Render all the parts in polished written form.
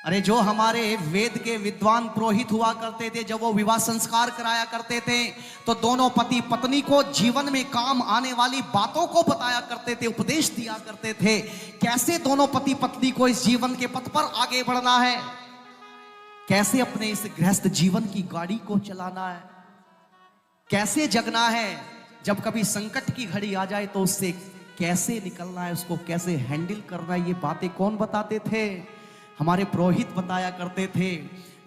अरे जो हमारे वेद के विद्वान पुरोहित हुआ करते थे, जब वो विवाह संस्कार कराया करते थे तो दोनों पति पत्नी को जीवन में काम आने वाली बातों को बताया करते थे, उपदेश दिया करते थे। कैसे दोनों पति पत्नी को इस जीवन के पथ पर आगे बढ़ना है, कैसे अपने इस गृहस्थ जीवन की गाड़ी को चलाना है, कैसे जगना है, जब कभी संकट की घड़ी आ जाए तो उससे कैसे निकलना है, उसको कैसे हैंडल करना है, ये बातें कौन बताते थे? हमारे पुरोहित बताया करते थे।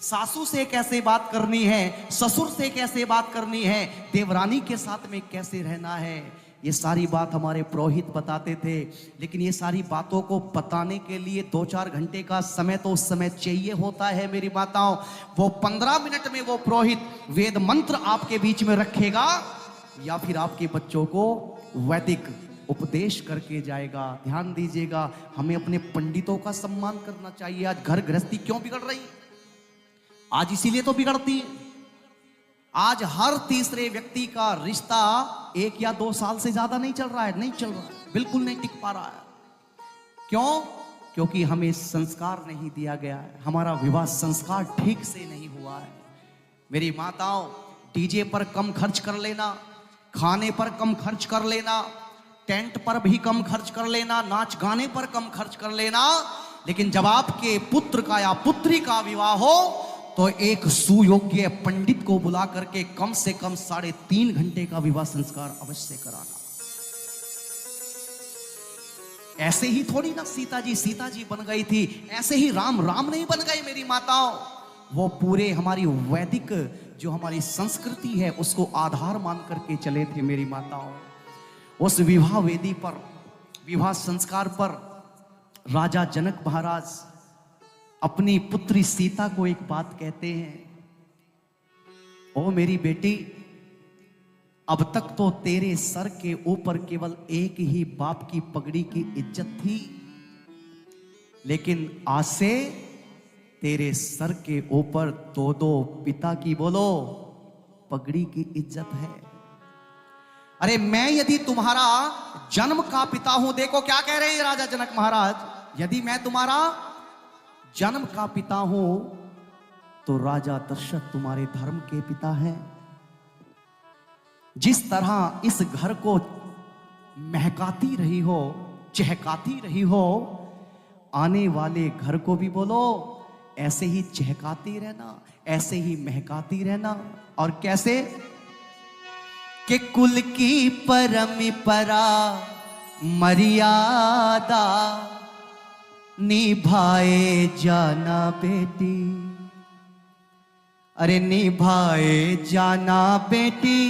सासू से कैसे बात करनी है, ससुर से कैसे बात करनी है, देवरानी के साथ में कैसे रहना है, ये सारी बात हमारे पुरोहित बताते थे। लेकिन ये सारी बातों को बताने के लिए 2-4 घंटे का समय तो उस समय चाहिए होता है मेरी माताओं। वो 15 मिनट में वो पुरोहित वेद मंत्र आपके बीच में रखेगा या फिर आपके बच्चों को वैदिक उपदेश करके जाएगा। ध्यान दीजिएगा, हमें अपने पंडितों का सम्मान करना चाहिए। आज घर गृहस्थी क्यों बिगड़ रही? आज इसीलिए तो बिगड़ती है। आज हर तीसरे व्यक्ति का रिश्ता 1 या 2 साल से ज्यादा नहीं चल रहा है, नहीं चल रहा है, बिल्कुल नहीं टिक पा रहा है। क्यों? क्योंकि हमें संस्कार नहीं दिया गया है, हमारा विवाह संस्कार ठीक से नहीं हुआ है। मेरी माताओं, डीजे पर कम खर्च कर लेना, खाने पर कम खर्च कर लेना, टेंट पर भी कम खर्च कर लेना, नाच गाने पर कम खर्च कर लेना, लेकिन जब आपके पुत्र का या पुत्री का विवाह हो तो एक सुयोग्य पंडित को बुला करके कम से कम 3.5 घंटे का विवाह संस्कार अवश्य कराना। ऐसे ही थोड़ी ना सीता जी बन गई थी, ऐसे ही राम नहीं बन गए मेरी माताओं। वो पूरे हमारी वैदिक जो हमारी संस्कृति है उसको आधार मान करके चले थे मेरी माताओं। उस विवाह वेदी पर, विवाह संस्कार पर राजा जनक महाराज अपनी पुत्री सीता को एक बात कहते हैं, ओ मेरी बेटी, अब तक तो तेरे सर के ऊपर केवल एक ही बाप की पगड़ी की इज्जत थी, लेकिन आज से तेरे सर के ऊपर 2 पिता की, बोलो, पगड़ी की इज्जत है। अरे मैं यदि तुम्हारा जन्म का पिता हूं, देखो क्या कह रहे हैं राजा जनक महाराज, यदि मैं तुम्हारा जन्म का पिता हूं तो राजा दशरथ तुम्हारे धर्म के पिता हैं। जिस तरह इस घर को महकाती रही हो, चहकाती रही हो, आने वाले घर को भी, बोलो, ऐसे ही चहकाती रहना, ऐसे ही महकाती रहना। और कैसे? कि कुल की परंपरा मर्यादा निभाए जाना बेटी, अरे निभाए जाना बेटी,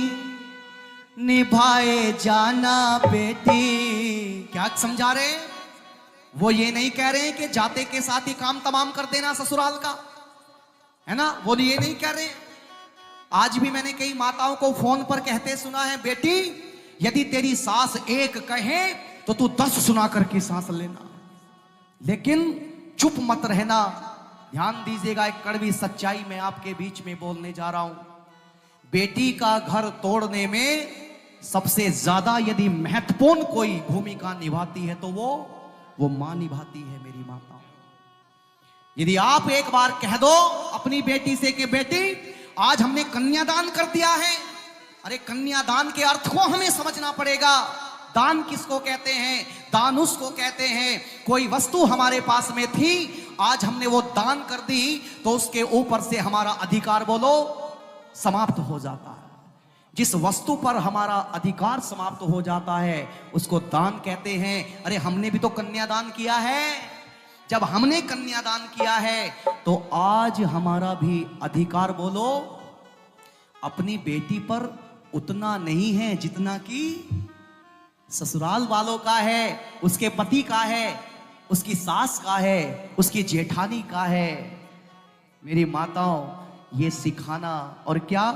निभाए जाना बेटी। क्या समझा रहे हैं? वो ये नहीं कह रहे हैं कि जाते के साथ ही काम तमाम कर देना ससुराल का, है ना, वो ये नहीं कह रहे। आज भी मैंने कई माताओं को फोन पर कहते सुना है, बेटी यदि तेरी सास एक कहे तो तू 10 सुना करके सांस लेना, लेकिन चुप मत रहना। ध्यान दीजिएगा, एक कड़वी सच्चाई मैं आपके बीच में बोलने जा रहा हूं। बेटी का घर तोड़ने में सबसे ज्यादा यदि महत्वपूर्ण कोई भूमिका निभाती है तो वो मां निभाती है मेरी माताओं। यदि आप एक बार कह दो अपनी बेटी से कि बेटी आज हमने कन्यादान कर दिया है, अरे कन्यादान के अर्थ को हमें समझना पड़ेगा। दान किसको कहते हैं? दान उसको कहते हैं, कोई वस्तु हमारे पास में थी, आज हमने वो दान कर दी तो उसके ऊपर से हमारा अधिकार, बोलो, समाप्त हो जाता है। जिस वस्तु पर हमारा अधिकार समाप्त हो जाता है उसको दान कहते हैं। अरे हमने भी तो कन्यादान किया है। जब हमने कन्यादान किया है तो आज हमारा भी अधिकार, बोलो, अपनी बेटी पर उतना नहीं है जितना कि ससुराल वालों का है, उसके पति का है, उसकी सास का है, उसकी जेठानी का है। मेरी माताओं, ये सिखाना, और क्या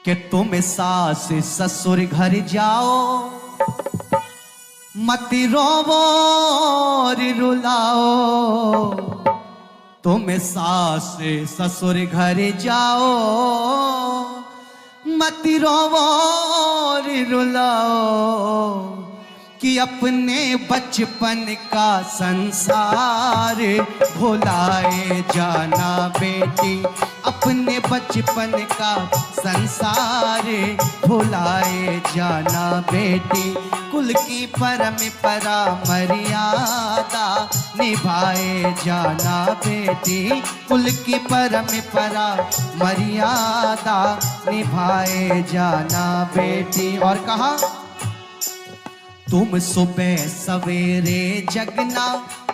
कि तुम सास ससुर घर जाओ, मत रोवो और रुलाओ, तुम सास ससुर घर जाओ, मत रोवो और रुलाओ, कि अपने बचपन का संसार भुलाए जाना बेटी, अपने बचपन का संसार भुलाए जाना बेटी, कुल की परंपरा मर्यादा निभाए जाना बेटी, कुल की परंपरा मर्यादा निभाए जाना बेटी। और कहा तुम सुबह सवेरे जगना,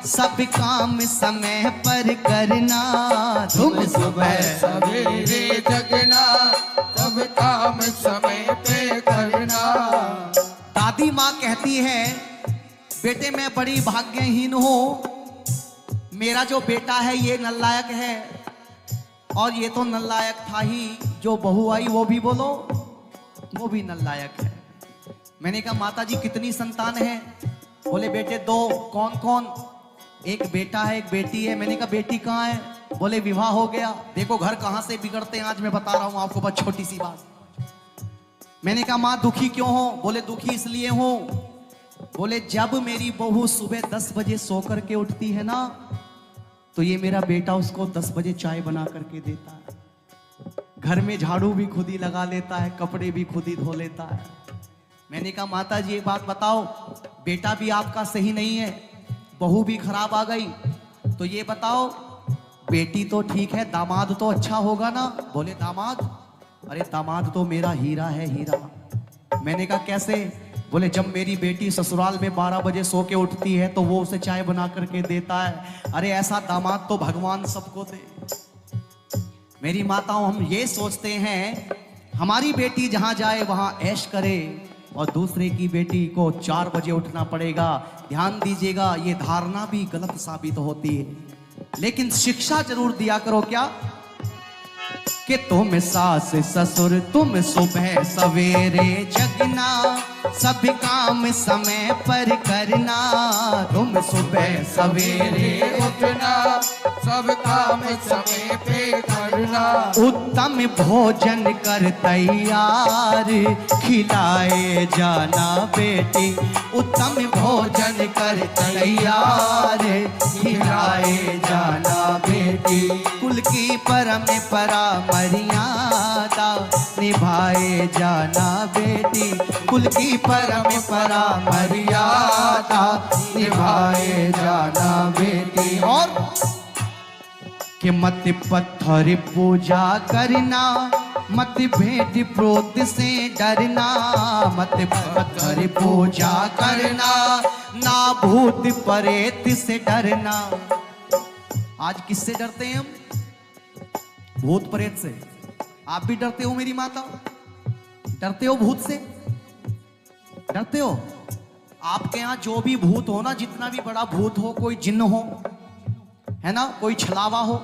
सब काम समय पर करना, तुम सुबह सवेरे जगना, सब काम समय पे करना। दादी माँ कहती है बेटे मैं बड़ी भाग्यहीन हूँ, मेरा जो बेटा है ये नालायक है, और ये तो नालायक था ही, जो बहू आई वो भी बोलो वो भी नालायक है। मैंने कहा माता जी कितनी संतान है? बोले बेटे दो। कौन कौन? एक बेटा है एक बेटी है। मैंने कहा बेटी कहाँ है? बोले विवाह हो गया। देखो घर कहाँ से बिगड़ते हैं, आज मैं बता रहा हूँ आपको, बस छोटी सी बात। मैंने कहा माँ दुखी क्यों हो? बोले दुखी इसलिए हो, बोले जब मेरी बहू सुबह 10 बजे सो करके उठती है ना, तो ये मेरा बेटा उसको 10 बजे चाय बना करके देता है, घर में झाड़ू भी खुद ही लगा लेता है, कपड़े भी खुद ही धो लेता है। मैंने कहा माता जी एक बात बताओ, बेटा भी आपका सही नहीं है, बहू भी खराब आ गई, तो ये बताओ बेटी तो ठीक है, दामाद तो अच्छा होगा ना? बोले दामाद? अरे दामाद तो मेरा हीरा है, हीरा। मैंने कहा कैसे? बोले जब मेरी बेटी ससुराल में 12 बजे सो के उठती है तो वो उसे चाय बना करके देता है। अरे ऐसा दामाद तो भगवान सबको दे। मेरी माताओं हम ये सोचते हैं हमारी बेटी जहां जाए वहां ऐश करे, और दूसरे की बेटी को 4 बजे उठना पड़ेगा। ध्यान दीजिएगा ये धारणा भी गलत साबित होती है, लेकिन शिक्षा जरूर दिया करो क्या कि तुम सास ससुर तुम सुबह सवेरे जगना, सब काम समय पर करना, तुम सुबह सवेरे उठना, सब काम समय पे करना, उत्तम भोजन कर तैयार खिलाए जाना बेटी, उत्तम भोजन कर तैयार खिलाए जाना बेटी, कुल की परंपरा मर्यादा निभाए जाना बेटी, कुल की परंपरा मर्यादा निभाए जाना बेटी। और कि मत पत्थर पूजा करना, मत भेंट प्रोत से डरना, मत पत्थर पूजा करना, ना भूत प्रेत से डरना। आज किससे डरते हैं हम? भूत प्रेत से। आप भी डरते हो मेरी माता? डरते हो भूत से? डरते हो? आपके यहाँ जो भी भूत हो ना, जितना भी बड़ा भूत हो, कोई जिन्न हो है ना, कोई छलावा हो,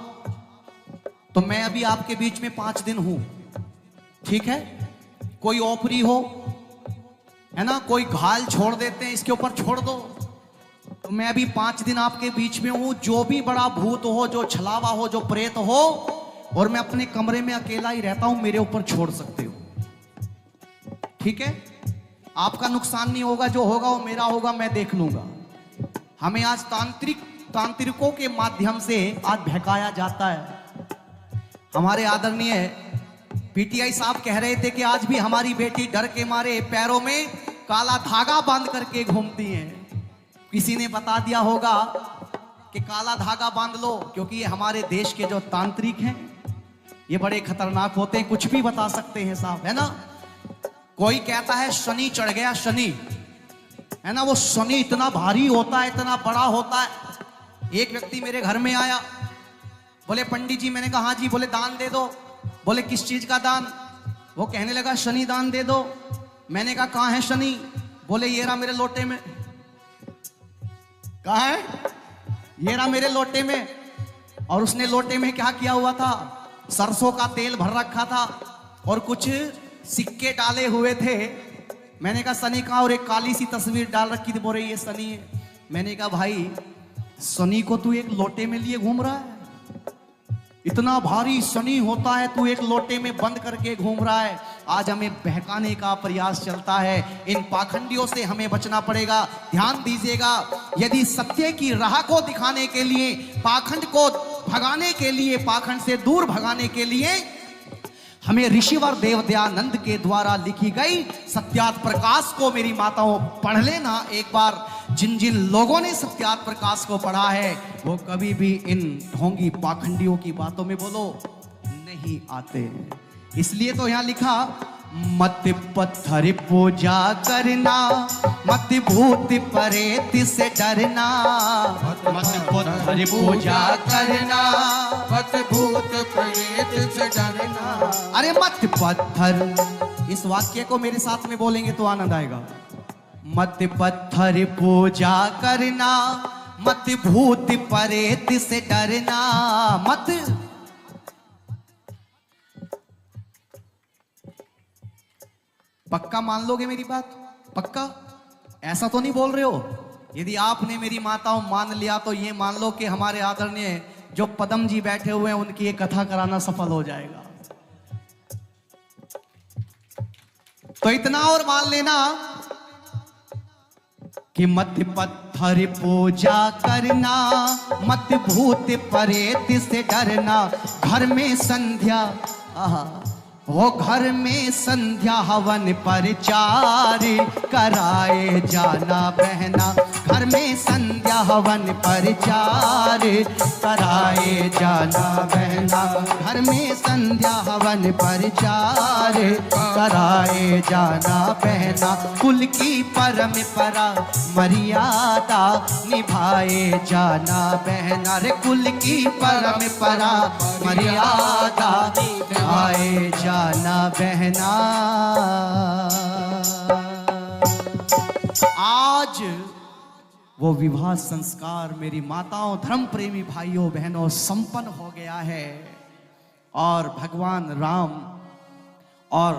तो मैं अभी आपके बीच में 5 दिन हूं, ठीक है? कोई ओपरी हो है ना, कोई घायल छोड़ देते हैं इसके ऊपर छोड़ दो, तो मैं अभी 5 दिन आपके बीच में हूं। जो भी बड़ा भूत हो, जो छलावा हो, जो प्रेत हो, और मैं अपने कमरे में अकेला ही रहता हूं, मेरे ऊपर छोड़ सकते हो, ठीक है? आपका नुकसान नहीं होगा, जो होगा वो मेरा होगा, मैं देख लूंगा। हमें आज तांत्रिकों के माध्यम से आज बहकाया जाता है। हमारे आदरणीय पीटीआई साहब कह रहे थे कि आज भी हमारी बेटी डर के मारे पैरों में काला धागा बांध करके घूमती हैं। किसी ने बता दिया होगा कि काला धागा बांध लो, क्योंकि ये हमारे देश के जो तांत्रिक हैं ये बड़े खतरनाक होते हैं, कुछ भी बता सकते हैं साहब, है ना? कोई कहता है शनि चढ़ गया, शनि है ना, वो शनि इतना भारी होता है, इतना बड़ा होता है। एक व्यक्ति मेरे घर में आया, बोले पंडित जी, मैंने कहा हाँ जी, बोले दान दे दो। बोले किस चीज का दान? वो कहने लगा शनि दान दे दो। मैंने कहा कहाँ है शनि? बोले ये रहा मेरे लोटे में। कहाँ है? ये रहा मेरे लोटे में। और उसने लोटे में क्या किया हुआ था? सरसों का तेल भर रखा था और कुछ सिक्के डाले हुए थे। मैंने कहा शनि कहाँ? और एक काली सी तस्वीर डाल रखी थी, बोले ये शनि है। मैंने कहा भाई शनि को तू एक लोटे में लिए घूम रहा है, इतना भारी शनि होता है, तू एक लोटे में बंद करके घूम रहा है। आज हमें बहकाने का प्रयास चलता है। इन पाखंडियों से हमें बचना पड़ेगा। ध्यान दीजिएगा, यदि सत्य की राह को दिखाने के लिए, पाखंड को भगाने के लिए, पाखंड से दूर भगाने के लिए हमें ऋषिवर देवदयानंद के द्वारा लिखी गई सत्यार्थ प्रकाश को मेरी माताओं पढ़ लेना एक बार। जिन जिन लोगों ने सत्यार्थ प्रकाश को पढ़ा है वो कभी भी इन ढोंगी पाखंडियों की बातों में बोलो नहीं आते। इसलिए तो यहां लिखा, मत पत्थर पूजा करना, मत भूत प्रेत से डरना, मत पत्थर पूजा करना, मत भूत प्रेत से डरना। अरे मत पत्थर, इस वाक्य को मेरे साथ में बोलेंगे तो आनंद आएगा। मत पत्थर पूजा करना, मत भूत प्रेत से डरना, मत पक्का मान लोगे मेरी बात? पक्का? ऐसा तो नहीं बोल रहे हो? यदि आपने मेरी माताओं मान लिया तो ये मान लो कि हमारे आदरणीय जो पदम जी बैठे हुए हैं उनकी एक कथा कराना सफल हो जाएगा। तो इतना और मान लेना कि मत पत्थर पूजा करना, मत भूत प्रेत से डरना। घर में संध्या, वो घर में संध्या हवन प्रचार कराए जाना बहना। घर में संध्या हवन प्रचार कराए जाना बहना। घर में संध्या हवन प्रचार कराए जाना बहना। कुल की परंपरा मर्यादा निभाए जाना बहना। रे कुल की परंपरा मर्यादा निभाए जाना बहना। आज वो विवाह संस्कार मेरी माताओं, धर्म प्रेमी भाइयों बहनों संपन्न हो गया है और भगवान राम और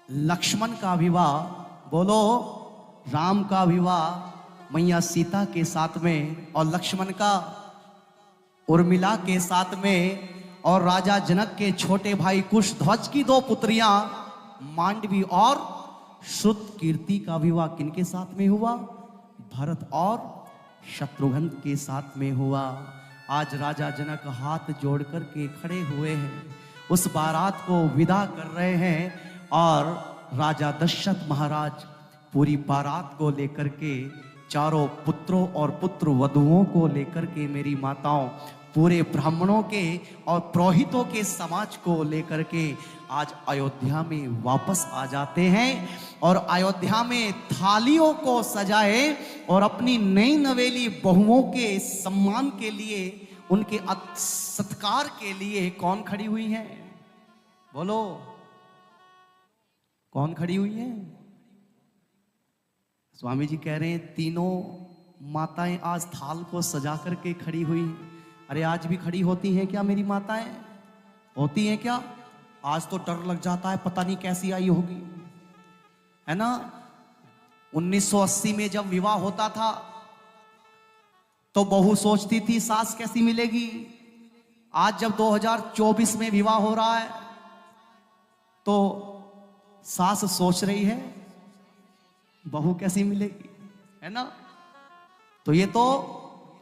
लक्ष्मण का विवाह, बोलो राम का विवाह मैया सीता के साथ में और लक्ष्मण का उर्मिला के साथ में और राजा जनक के छोटे भाई कुशध्वज की दो पुत्रियां मांडवी और श्रुतकीर्ति का विवाह किनके साथ में हुआ? भरत और शत्रुघ्न के साथ में हुआ। आज राजा जनक हाथ जोड़ कर के खड़े हुए हैं, उस बारात को विदा कर रहे हैं और राजा दशरथ महाराज पूरी बारात को लेकर के, चारों पुत्रों और पुत्र वधुओं को लेकर के मेरी माताओं पूरे ब्राह्मणों के और पुरोहितों के समाज को लेकर के आज अयोध्या में वापस आ जाते हैं और अयोध्या में थालियों को सजाए और अपनी नई नवेली बहुओं के सम्मान के लिए, उनके सत्कार के लिए कौन खड़ी हुई है? बोलो कौन खड़ी हुई है? स्वामी जी कह रहे हैं तीनों माताएं आज थाल को सजा करके खड़ी हुई हैं। अरे आज भी खड़ी होती हैं क्या मेरी माताएं? होती हैं क्या? आज तो डर लग जाता है, पता नहीं कैसी आई होगी, है ना। 1980 में जब विवाह होता था तो बहू सोचती थी सास कैसी मिलेगी। आज जब 2024 में विवाह हो रहा है तो सास सोच रही है बहू कैसी मिलेगी, है ना। तो ये तो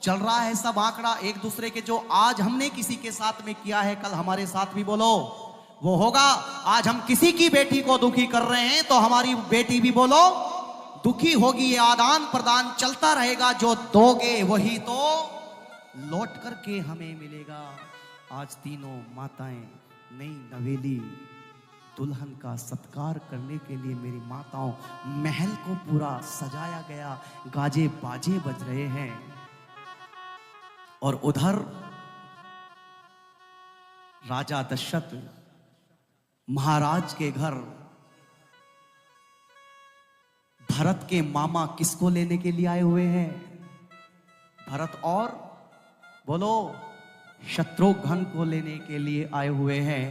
चल रहा है सब आंकड़ा एक दूसरे के, जो आज हमने किसी के साथ में किया है कल हमारे साथ भी बोलो वो होगा। आज हम किसी की बेटी को दुखी कर रहे हैं तो हमारी बेटी भी बोलो दुखी होगी। ये आदान प्रदान चलता रहेगा, जो दोगे वही तो लौट करके हमें मिलेगा। आज तीनों माताएं नई नवेली दुल्हन का सत्कार करने के लिए मेरी माताओं महल को पूरा सजाया गया, गाजे बाजे बज रहे हैं और उधर राजा दशरथ महाराज के घर भरत के मामा किसको लेने के लिए आए हुए हैं? भरत और बोलो शत्रुघ्न को लेने के लिए आए हुए हैं।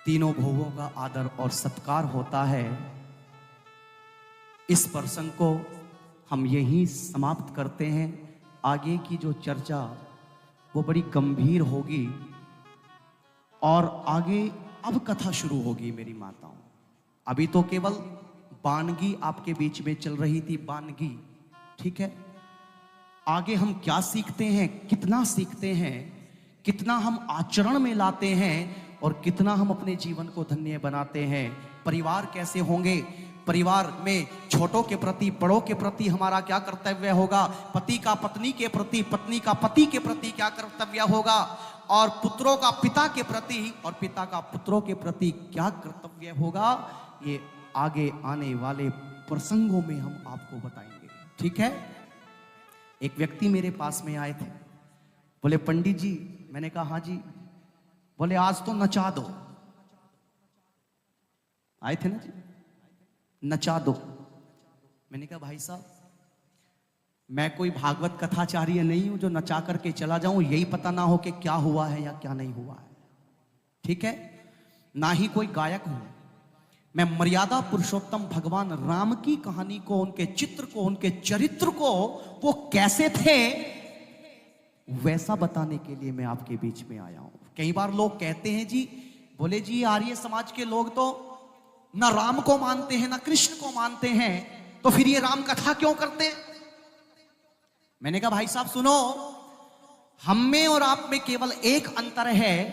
तीनों बहुओं का आदर और सत्कार होता है। इस प्रसंग को हम यहीं समाप्त करते हैं। आगे की जो चर्चा वो बड़ी गंभीर होगी। और आगे अब कथा शुरू होगी मेरी माताओं। अभी तो केवल बानगी आपके बीच में चल रही थी, बानगी, ठीक है। आगे हम क्या सीखते हैं, कितना सीखते हैं, कितना हम आचरण में लाते हैं और कितना हम अपने जीवन को धन्य बनाते हैं। परिवार कैसे होंगे, परिवार में छोटों के प्रति, बड़ों के प्रति हमारा क्या कर्तव्य होगा, पति का पत्नी के प्रति, पत्नी का पति के प्रति क्या कर्तव्य होगा, और पुत्रों का पिता के प्रति और पिता का पुत्रों के प्रति क्या कर्तव्य होगा, ये आगे आने वाले प्रसंगों में हम आपको बताएंगे, ठीक है। एक व्यक्ति मेरे पास में आए थे, बोले पंडित जी। मैंने कहा हाँ जी। बोले आज तो नचा दो। आए थे ना जी, नचा दो। मैंने कहा भाई साहब, मैं कोई भागवत कथाचार्य नहीं हूं जो नचा करके चला जाऊं, यही पता ना हो कि क्या हुआ है या क्या नहीं हुआ है, ठीक है। ना ही कोई गायक हूं मैं। मर्यादा पुरुषोत्तम भगवान राम की कहानी को, उनके चित्र को, उनके चरित्र को, वो कैसे थे वैसा बताने के लिए मैं आपके बीच में आया हूं। कई बार लोग कहते हैं जी, बोले जी आर्य समाज के लोग तो ना राम को मानते हैं ना कृष्ण को मानते हैं, तो फिर ये राम कथा क्यों करते हैं। मैंने कहा भाई साहब सुनो, हम में और आप में केवल एक अंतर है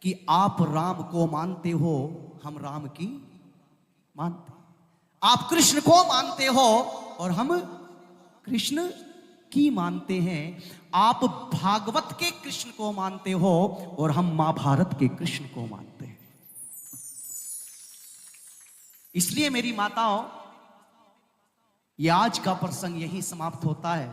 कि आप राम को मानते हो, हम राम की मानते। आप कृष्ण को मानते हो और हम कृष्ण की मानते हैं। आप भागवत के कृष्ण को मानते हो और हम महाभारत के कृष्ण को मानते हैं। इसलिए मेरी माताओं, ये आज का प्रसंग यही समाप्त होता है।